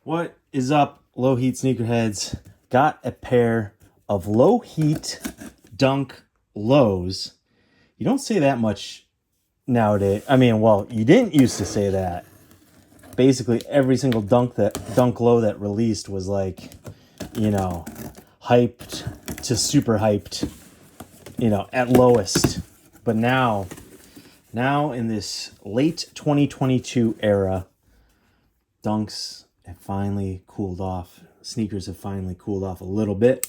What is up, Lowheat sneakerheads? Got a pair of Lowheat Dunk Lows. You don't say that much nowadays. I mean, well, you didn't used to say that. Basically, every single dunk low that released was like, hyped to super hyped, at lowest. But now in this late 2022 era, dunks have finally cooled off. Sneakers have finally cooled off a little bit.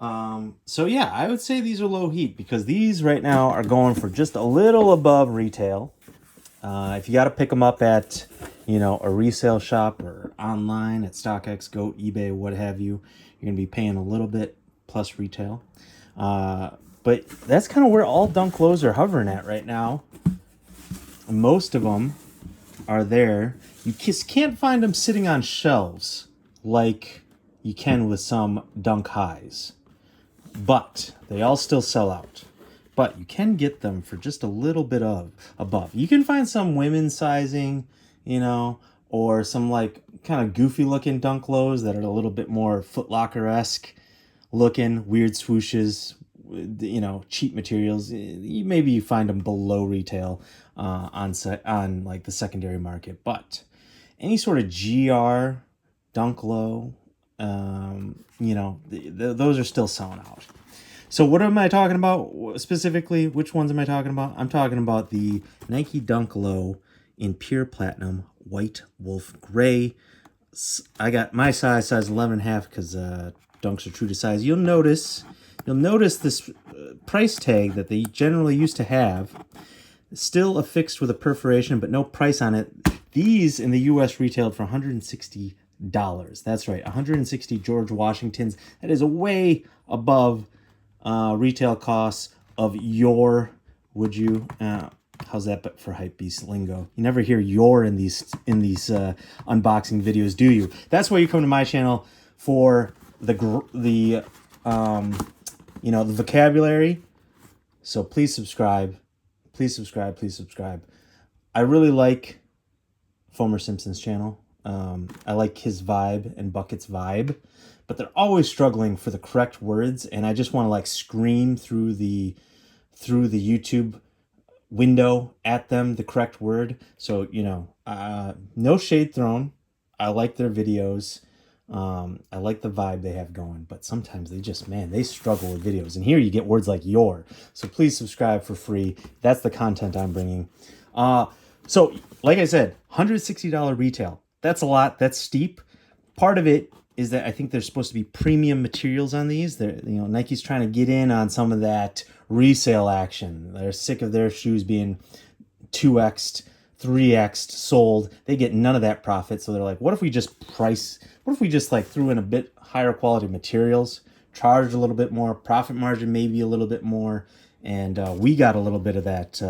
So yeah, I would say these are low heat because these right now are going for just a little above retail. If you got to pick them up at, a resale shop or online at StockX, Goat, eBay, what have you, you're going to be paying a little bit plus retail. But that's kind of where all dunk lows are hovering at right now. Most of them are there. You just can't find them sitting on shelves like you can with some dunk highs. But they all still sell out. But you can get them for just a little bit of above. You can find some women's sizing, or some like kind of goofy looking dunk lows that are a little bit more Foot Locker-esque looking, weird swooshes, cheap materials. Maybe you find them below retail on like the secondary market, but any sort of GR dunk low, those are still selling out. So what am I talking about specifically? Which ones am I talking about? I'm talking about the Nike Dunk Low in pure platinum, white wolf gray. I got my size 11.5 because dunks are true to size. You'll notice this price tag that they generally used to have, still affixed with a perforation, but no price on it. These in the U.S. retailed for $160. That's right, 160 George Washingtons. That is way above retail costs of your. Would you? How's that for hype beast lingo? You never hear your in these unboxing videos, do you? That's why you come to my channel for the vocabulary. So please subscribe. Please subscribe. I really like Fomer Simpson's channel. I like his vibe and Bucket's vibe, but they're always struggling for the correct words, and I just want to like scream through the YouTube window at them the correct word. So no shade thrown. I like their videos. I like the vibe they have going, but sometimes they struggle with videos. And here you get words like your. So please subscribe for free. That's the content I'm bringing. So like I said, $160 retail. That's a lot. That's steep. Part of it is that I think there's supposed to be premium materials on these. Nike's trying to get in on some of that resale action. They're sick of their shoes being 2x'd, 3x'd sold. They get none of that profit. So they're like, what if we just like threw in a bit higher quality materials, charged a little bit more, profit margin maybe a little bit more, and we got a little bit of that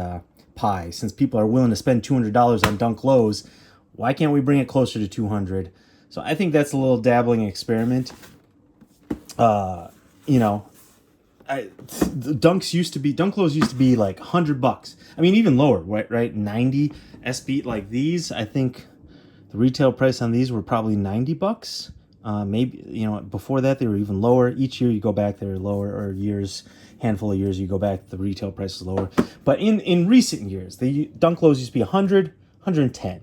pie. Since people are willing to spend $200 on dunk lows, why can't we bring it closer to $200? So I think that's a little dabbling experiment. Dunk lows used to be like $100. I mean, even lower, right? 90 SB like these. I think the retail price on these were probably $90. Maybe, before that they were even lower. Each year you go back, they were lower, or handful of years you go back, the retail price is lower. But in recent years, the dunk lows used to be 100, 110.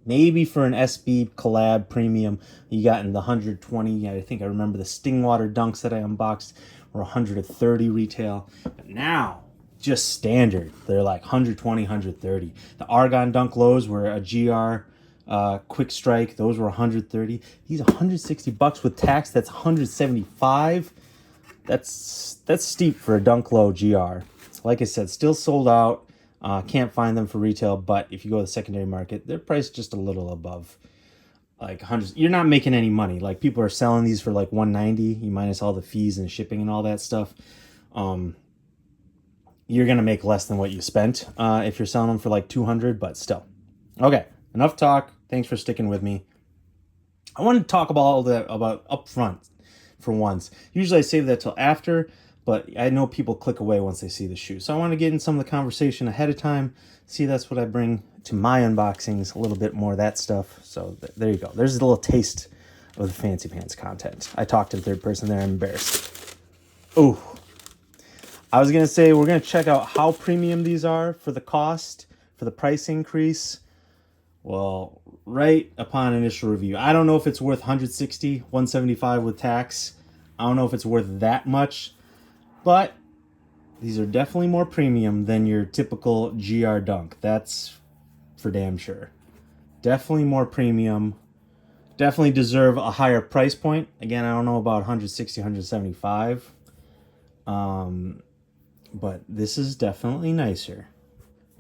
Maybe for an SB collab premium, you got in the 120. I think I remember the Stingwater dunks that I unboxed were 130 retail. But now, just standard, they're like 120, 130. The Argon dunk lows were a GR quick strike. Those were 130. These $160 with tax. That's 175. That's steep for a dunk low GR. Like I said, still sold out. Can't find them for retail, but if you go to the secondary market, they're priced just a little above like hundreds. You're not making any money. Like people are selling these for like 190, you minus all the fees and shipping and all that stuff. You're gonna make less than what you spent if you're selling them for like 200, but still. Okay, enough talk. Thanks for sticking with me. I want to talk about all that about upfront for once. Usually I save that till after, but I know people click away once they see the shoe. So I want to get in some of the conversation ahead of time. See, that's what I bring to my unboxings, a little bit more of that stuff. So there you go. There's a little taste of the Fancy Pants content. I talked in third person there. I'm embarrassed. Oh, I was going to say we're going to check out how premium these are for the cost, for the price increase. Well, right upon initial review, I don't know if it's worth $160, $175 with tax. I don't know if it's worth that much, but these are definitely more premium than your typical GR Dunk. That's for damn sure. Definitely more premium. Definitely deserve a higher price point. Again, I don't know about 160, 175. But this is definitely nicer.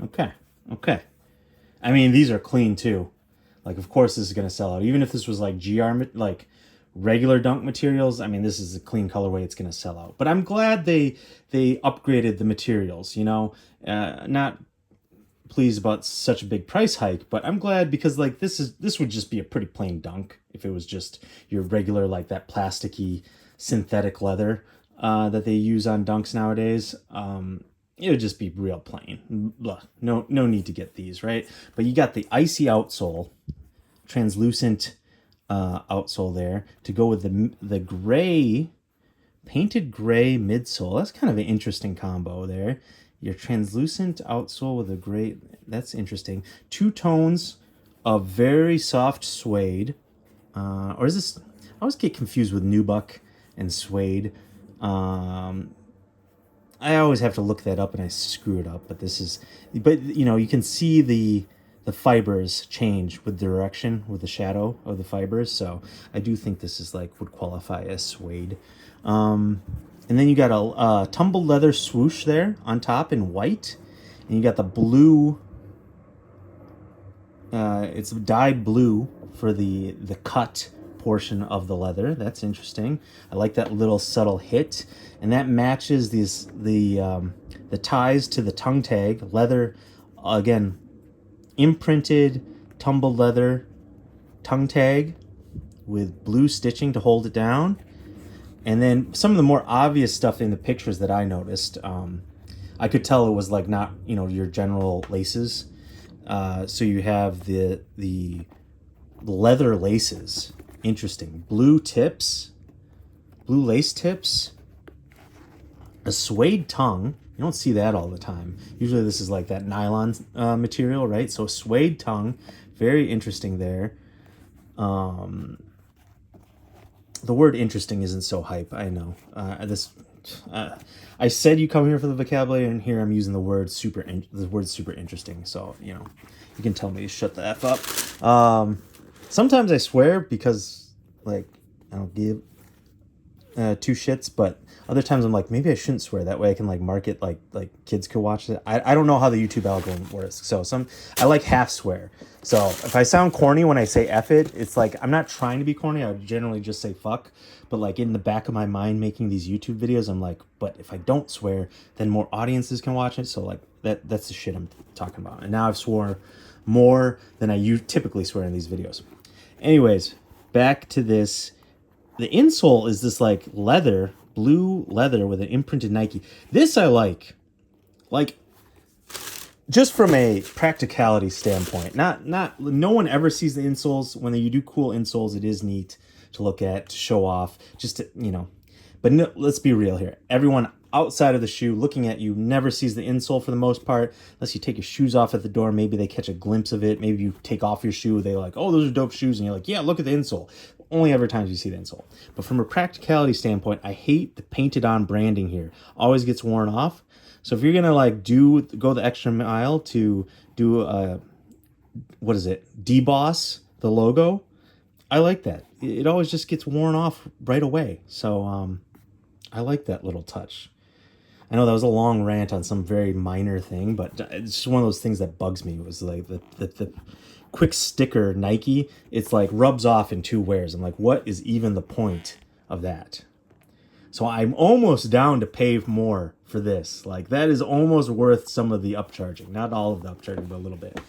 Okay. I mean, these are clean too. Like, of course this is going to sell out. Even if this was like GR, like regular Dunk materials, I mean, this is a clean colorway. It's going to sell out. But I'm glad they upgraded the materials, you know. Not pleased about such a big price hike, but I'm glad because like this would just be a pretty plain Dunk if it was just your regular, like that plasticky synthetic leather that they use on Dunks nowadays. It would just be real plain. Blah. No need to get these, right? But you got the icy outsole, translucent outsole there to go with the gray, painted gray midsole. That's kind of an interesting combo there. Your translucent outsole with a gray, that's interesting. Two tones of very soft suede. Or is this, I always get confused with nubuck and suede. I always have to look that up and I screw it up, but you know, you can see the fibers change with direction, with the shadow of the fibers. So I do think this is like, would qualify as suede. And then you got a tumbled leather swoosh there on top in white. And you got the blue, it's dyed blue for the cut portion of the leather. That's interesting. I like that little subtle hit, and that matches the ties to the tongue tag leather. Again, imprinted tumbled leather tongue tag with blue stitching to hold it down. And then some of the more obvious stuff in the pictures that I noticed, I could tell it was like not, you know, your general laces. So you have the leather laces. Interesting. Blue tips, blue lace tips, a suede tongue. You don't see that all the time. Usually this is like that nylon material, right? So suede tongue, very interesting there. The word interesting isn't so hype, I know. I said you come here for the vocabulary, and here I'm using the word super interesting. So, you know, you can tell me to shut the F up. Sometimes I swear because, like, I don't give two shits, but other times I'm like, maybe I shouldn't swear. That way I can, like, mark it like kids could watch it. I don't know how the YouTube algorithm works. So I like half swear. So if I sound corny when I say F it, it's like I'm not trying to be corny. I would generally just say fuck. But, like, in the back of my mind making these YouTube videos, I'm like, but if I don't swear, then more audiences can watch it. So, like, that's the shit I'm talking about. And now I've swore more than I typically swear in these videos. Anyways, back to this. The insole is this like leather, blue leather with an imprinted Nike. This I like just from a practicality standpoint. No one ever sees the insoles. When you do cool insoles, it is neat to look at, to show off, just to, you know. But no, let's be real here. Everyone outside of the shoe looking at you never sees the insole for the most part, unless you take your shoes off at the door. Maybe they catch a glimpse of it. Maybe you take off your shoe. They're like, oh, those are dope shoes. And you're like, yeah, look at the insole. Only ever times you see the insole. But from a practicality standpoint, I hate the painted on branding here. Always gets worn off. So if you're going to like go the extra mile to do deboss the logo, I like that. It always just gets worn off right away. So I like that little touch. I know that was a long rant on some very minor thing, but it's just one of those things that bugs me. It was like the quick sticker Nike. It's like rubs off in two wears. I'm like, what is even the point of that? So I'm almost down to pay more for this. Like, that is almost worth some of the upcharging. Not all of the upcharging, but a little bit.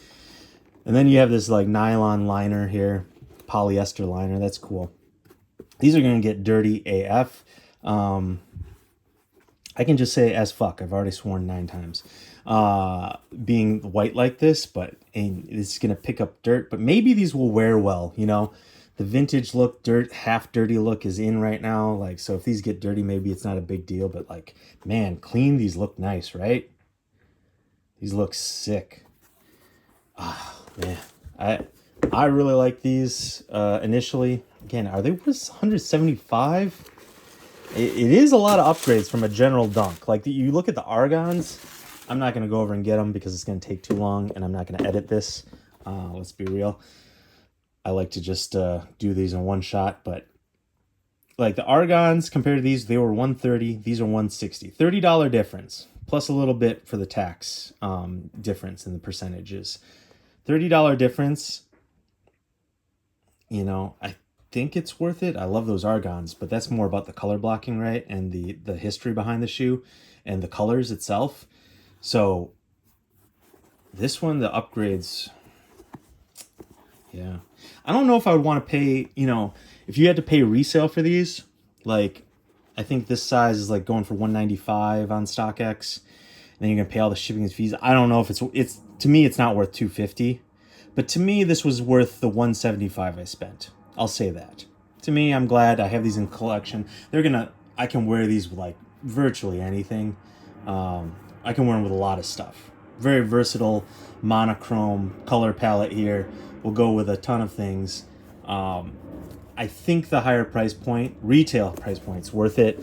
And then you have this like nylon liner here, polyester liner. That's cool. These are going to get dirty AF. I can just say as fuck. I've already sworn 9 times. Being white like this, but and it's gonna pick up dirt. But maybe these will wear well. You know, the vintage look, half dirty look is in right now. Like, so if these get dirty, maybe it's not a big deal. But like, man, clean, these look nice, right? These look sick. Ah, man, I really like these. Initially, again, are they worth 175? It is a lot of upgrades from a general dunk. Like, you look at the argons. I'm not going to go over and get them because it's going to take too long, and I'm not going to edit this. Let's be real. I like to just do these in one shot, but like the argons compared to these, they were 130. These are 160. $30 difference, plus a little bit for the tax difference in the percentages. $30 difference. You know, I think it's worth it. I love those argons, but that's more about the color blocking, right? And the history behind the shoe and the colors itself. So this one, the upgrades, yeah. I don't know if I would want to pay, you know, if you had to pay resale for these, like I think this size is like going for $195 on StockX, and then you're gonna pay all the shipping and fees. I don't know if it's to me it's not worth $250, but to me this was worth the $175 I spent. I'll say that. To me, I'm glad I have these in collection. I can wear these with like virtually anything. I can wear them with a lot of stuff. Very versatile monochrome color palette here. Will go with a ton of things. I think the higher price point, retail price point's worth it.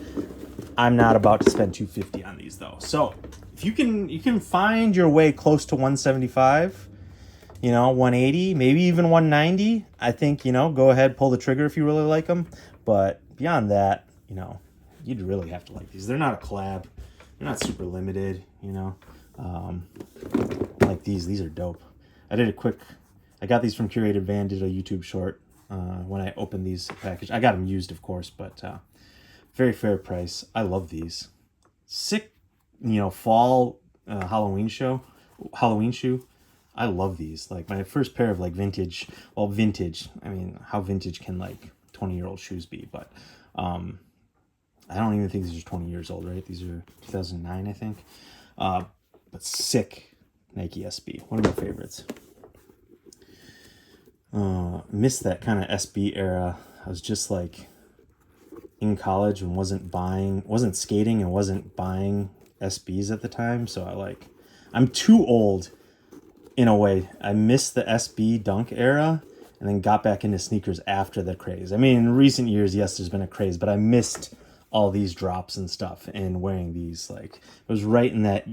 I'm not about to spend $250 on these though. So if you can find your way close to 175, you know, 180, maybe even 190, I think, you know, go ahead, pull the trigger if you really like them. But beyond that, you know, you'd really have to like these. They're not a collab. They're not super limited, you know. Like these are dope. I got these from Curated Van, did a YouTube short when I opened these package. I got them used, of course, but very fair price. I love these. Sick, you know, fall Halloween shoe. I love these. Like my first pair of like vintage. I mean, how vintage can like 20-year-old shoes be? But I don't even think these are 20 years old, right? These are 2009, I think. But sick Nike SB. One of my favorites. Missed that kind of SB era. I was just like in college and wasn't skating and wasn't buying SBs at the time. So I'm too old in a way. I missed the SB dunk era and then got back into sneakers after the craze. I mean, in recent years, yes, there's been a craze, but I missed all these drops and stuff and wearing these. Like, it was right in that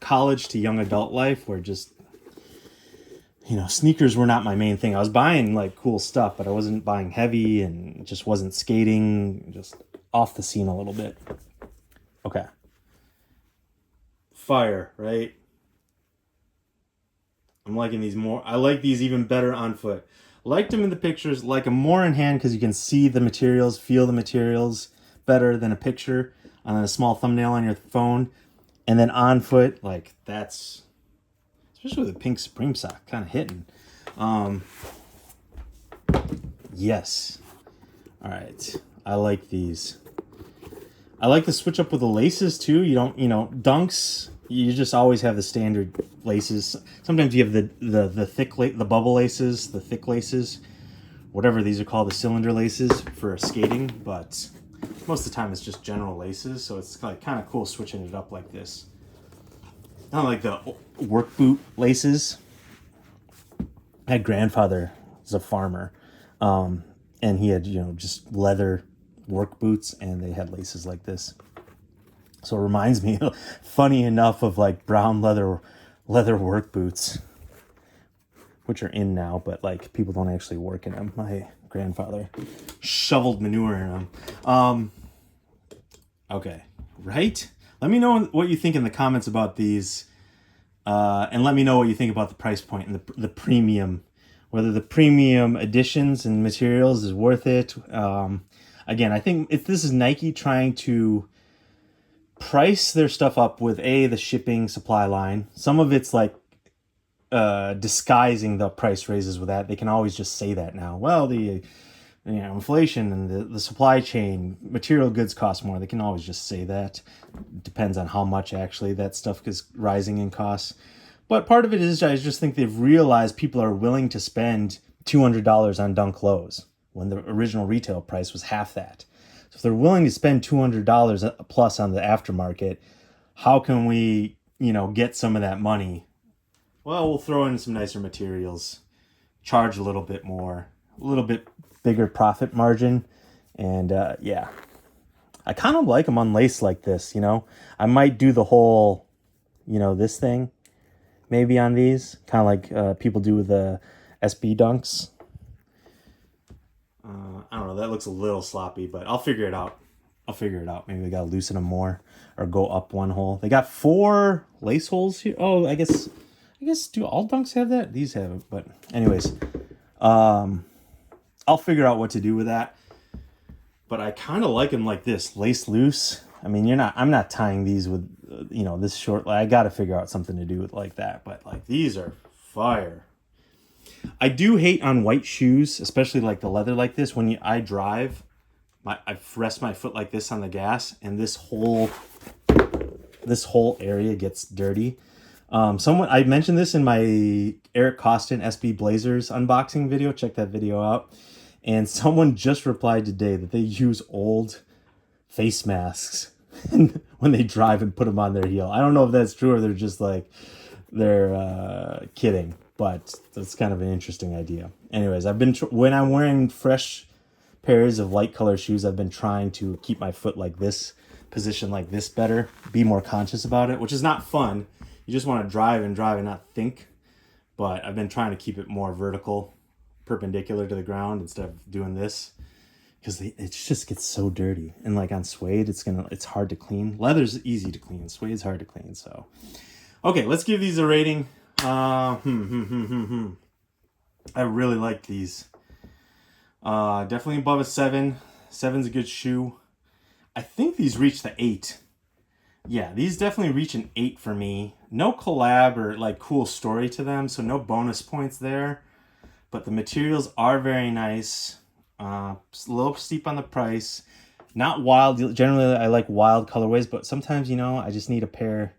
college to young adult life where just, you know, sneakers were not my main thing. I was buying like cool stuff, but I wasn't buying heavy and just wasn't skating, just off the scene a little bit. Okay. Fire, right? I'm liking these more. I like these even better on foot. Liked them in the pictures, like them more in hand because you can see the materials, feel the materials better than a picture on a small thumbnail on your phone. And then on foot, like that's, especially with the pink Supreme sock, kind of hitting. Yes. All right. I like these. I like the switch up with the laces too. You don't, you know, dunks, you just always have the standard laces. Sometimes you have the thick, the bubble laces, the thick laces, whatever these are called, the cylinder laces for skating. But most of the time it's just general laces. So it's like kind of cool switching it up like this. I don't like the work boot laces. My grandfather was a farmer, and he had, you know, just leather work boots, and they had laces like this. So it reminds me, funny enough, of like brown leather work boots, which are in now, but like people don't actually work in them. My grandfather shoveled manure in them. Okay, right? Let me know what you think in the comments about these, and let me know what you think about the price point and the premium, whether the premium editions and materials is worth it. Again, I think this is Nike trying to price their stuff up with the shipping supply line. Some of it's like disguising the price raises with that. They can always just say that now. Well, the inflation and the supply chain, material goods cost more. They can always just say that. Depends on how much actually that stuff is rising in costs. But part of it is I just think they've realized people are willing to spend $200 on Dunk Lows when the original retail price was half that. So if they're willing to spend $200 plus on the aftermarket, how can we, get some of that money? Well, we'll throw in some nicer materials, charge a little bit more, a little bit bigger profit margin. And yeah, I kind of like them unlaced like this, I might do the whole, this thing maybe on these, kind of like people do with the SB Dunks. I don't know, that looks a little sloppy, but I'll figure it out. Maybe we gotta loosen them more or go up one hole. They got 4 lace holes here. Oh, I guess do all Dunks have that? These have it, but anyways, I'll figure out what to do with that. But I kind of like them like this, lace loose. I mean, I'm not tying these with, this short. I got to figure out something to do with like that. But like these are fire. I do hate on white shoes, especially like the leather like this. When I drive, I rest my foot like this on the gas, and this whole area gets dirty. I mentioned this in my Eric Costin SB Blazers unboxing video. Check that video out. And someone just replied today that they use old face masks when they drive and put them on their heel. I don't know if that's true or they're just like, they're kidding, but that's kind of an interesting idea. Anyways, when I'm wearing fresh pairs of light color shoes, I've been trying to keep my foot like this, position like this better, be more conscious about it, which is not fun. You just want to drive and not think, but I've been trying to keep it more vertical, perpendicular to the ground instead of doing this, because it just gets so dirty. And like on suede, it's hard to clean. Leather's easy to clean, suede's hard to clean. So okay, let's give these a rating. I really like these. Definitely above a 7. 7's a good shoe. I think these reach the 8. Yeah, these definitely reach an 8 for me. No collab or like cool story to them, so no bonus points there. But the materials are very nice. A little steep on the price. Not wild. Generally, I like wild colorways, but sometimes, I just need a pair.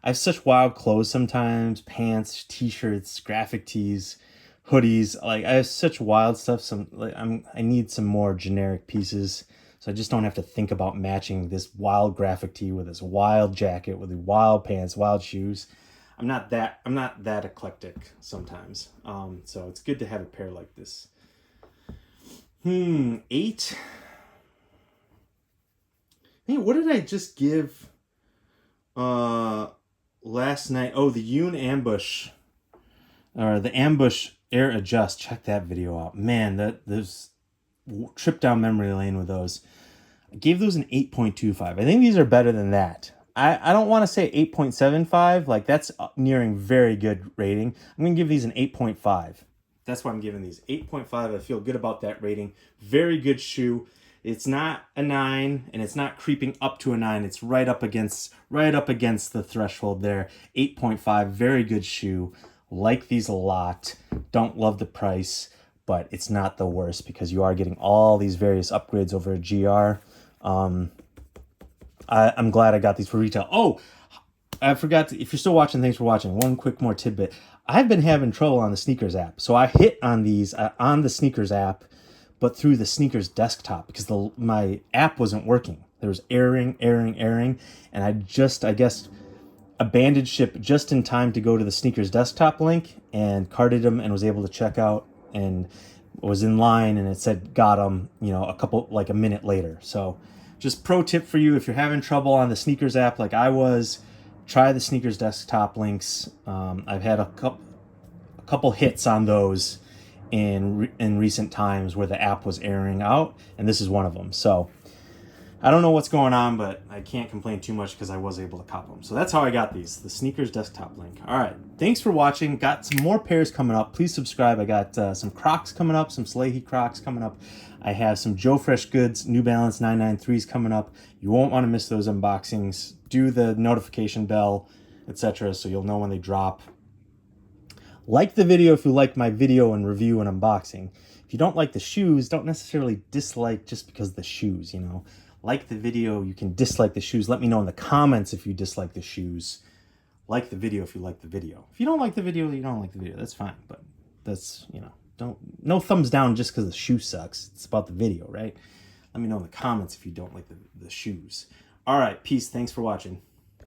I have such wild clothes sometimes. Pants, t-shirts, graphic tees, hoodies. Like, I have such wild stuff. I need some more generic pieces. So I just don't have to think about matching this wild graphic tee with this wild jacket, with the wild pants, wild shoes. I'm not that eclectic sometimes. So it's good to have a pair like this. 8. Hey, what did I just give last night? Oh, the Yoon Ambush, or the Ambush Air Adjust. Check that video out. Man, there's trip down memory lane with those. I gave those an 8.25. I think these are better than that. I don't want to say 8.75. Like, that's nearing very good rating. I'm going to give these an 8.5. That's why I'm giving these 8.5. I feel good about that rating. Very good shoe. It's not a 9, and it's not creeping up to a 9. It's right up against the threshold there. 8.5. Very good shoe. Like these a lot. Don't love the price, but it's not the worst because you are getting all these various upgrades over a GR. I'm glad I got these for retail. Oh, I forgot if you're still watching, thanks for watching. One quick more tidbit. I've been having trouble on the Sneakers app. So I hit on these on the Sneakers app, but through the Sneakers desktop because my app wasn't working. There was erroring. And I guess, abandoned ship just in time to go to the Sneakers desktop link and carded them and was able to check out and was in line, and it said got them, a minute later. So just pro tip for you, if you're having trouble on the Sneakers app like I was, try the Sneakers desktop links. I've had a couple hits on those in recent times where the app was erroring out, and this is one of them. So I don't know what's going on, but I can't complain too much because I was able to cop them. So that's how I got these, the Sneakers desktop link. All right, thanks for watching. Got some more pairs coming up. Please subscribe. I got some Crocs coming up, some Lowheat Crocs coming up. I have some Joe Fresh Goods, New Balance 993s coming up. You won't want to miss those unboxings. Do the notification bell, etc., so you'll know when they drop. Like the video if you like my video and review and unboxing. If If you don't like the shoes, don't necessarily dislike just because of the shoes, you know. Like the video, you can dislike the shoes. Let me know in the comments if you dislike the shoes. Like the video if you like the video. If you don't like the video, you don't like the video. That's fine, but that's, you know, no thumbs down just because the shoe sucks. It's about the video, right? Let me know in the comments if you don't like the shoes. All right, peace. Thanks for watching.